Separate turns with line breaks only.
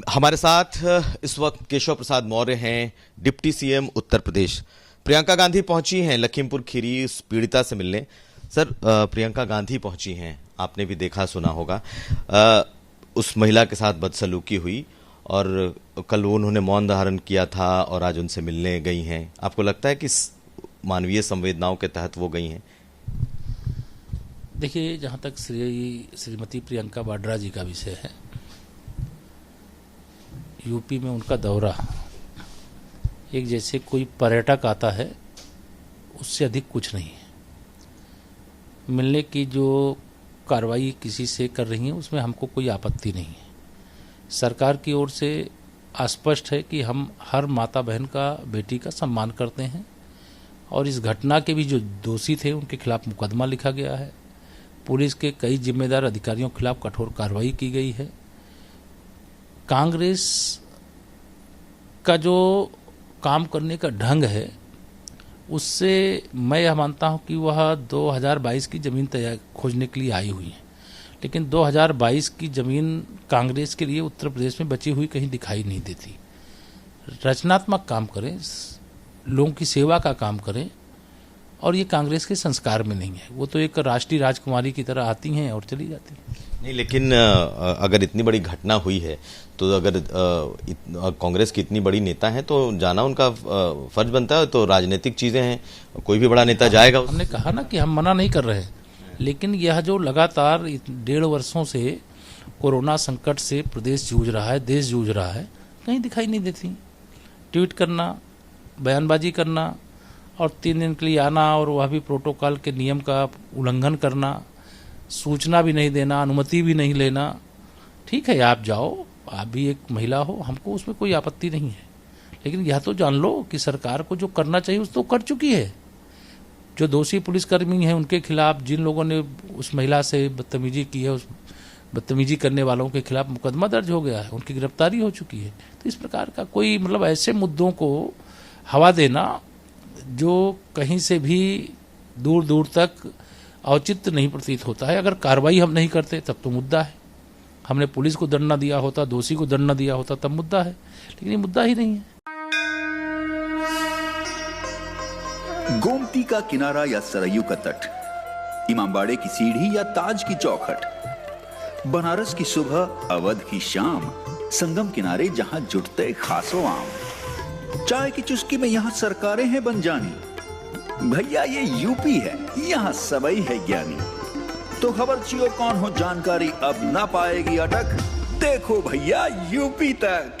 हमारे साथ इस वक्त केशव प्रसाद मौर्य हैं, डिप्टी सीएम उत्तर प्रदेश। प्रियंका गांधी पहुंची हैं लखीमपुर खीरी उस पीड़िता से मिलने। सर, प्रियंका गांधी पहुंची हैं, आपने भी देखा सुना होगा। उस महिला के साथ बदसलूकी हुई और कल उन्होंने मौन धारण किया था और आज उनसे मिलने गई हैं। आपको लगता है कि मानवीय संवेदनाओं के तहत वो गई हैं?
देखिए, जहाँ तक श्रीमती प्रियंका वाड्रा जी का विषय है, यूपी में उनका दौरा एक जैसे कोई पर्यटक आता है उससे अधिक कुछ नहीं है। मिलने की जो कार्रवाई किसी से कर रही है उसमें हमको कोई आपत्ति नहीं है। सरकार की ओर से स्पष्ट है कि हम हर माता बहन का, बेटी का सम्मान करते हैं और इस घटना के भी जो दोषी थे उनके खिलाफ मुकदमा लिखा गया है। पुलिस के कई जिम्मेदार अधिकारियों के खिलाफ कठोर कार्रवाई की गई है। कांग्रेस का जो काम करने का ढंग है उससे मैं यह मानता हूं कि वह 2022 की ज़मीन तैयार खोजने के लिए आई हुई है, लेकिन 2022 की ज़मीन कांग्रेस के लिए उत्तर प्रदेश में बची हुई कहीं दिखाई नहीं देती। रचनात्मक काम करें, लोगों की सेवा का काम करें, और ये कांग्रेस के संस्कार में नहीं है। वो तो एक राष्ट्रीय राजकुमारी की तरह आती हैं और चली जाती हैं।
नहीं, लेकिन अगर इतनी बड़ी घटना हुई है तो अगर कांग्रेस की इतनी बड़ी नेता है तो जाना उनका फर्ज बनता है। तो राजनीतिक चीजें हैं, कोई भी बड़ा नेता जाएगा।
हमने कहा ना कि हम मना नहीं कर रहे हैं, लेकिन यह जो लगातार 1.5 वर्षों से कोरोना संकट से प्रदेश जूझ रहा है, देश जूझ रहा है, कहीं दिखाई नहीं देती। ट्वीट करना, बयानबाजी करना और 3 दिन के लिए आना और वह भी प्रोटोकॉल के नियम का उल्लंघन करना, सूचना भी नहीं देना, अनुमति भी नहीं लेना। ठीक है, आप जाओ, आप भी एक महिला हो, हमको उसमें कोई आपत्ति नहीं है, लेकिन यह तो जान लो कि सरकार को जो करना चाहिए उस तो कर चुकी है। जो दोषी पुलिसकर्मी हैं उनके खिलाफ, जिन लोगों ने उस महिला से बदतमीजी की है, उस बदतमीजी करने वालों के खिलाफ मुकदमा दर्ज हो गया है, उनकी गिरफ्तारी हो चुकी है। तो इस प्रकार का कोई ऐसे मुद्दों को हवा देना जो कहीं से भी दूर दूर तक औचित्य नहीं प्रतीत होता है। अगर कार्रवाई हम नहीं करते तब तो मुद्दा है। हमने पुलिस को दंड न दिया होता, दोषी को दंड न दिया होता, तब मुद्दा है, लेकिन ये मुद्दा ही नहीं है।
गोमती का किनारा या सरयू का तट, इमामबाड़े की सीढ़ी या ताज की चौखट, बनारस की सुबह, अवध की शाम, संगम किनारे जहां जुटते खासो आम, चाय की चुस्की में यहां सरकारें हैं बन जानी। भैया ये यूपी है, यहाँ सबई है ज्ञानी। तो खबर चियो कौन हो जानकारी अब ना पाएगी अटक, देखो भैया यूपी तक।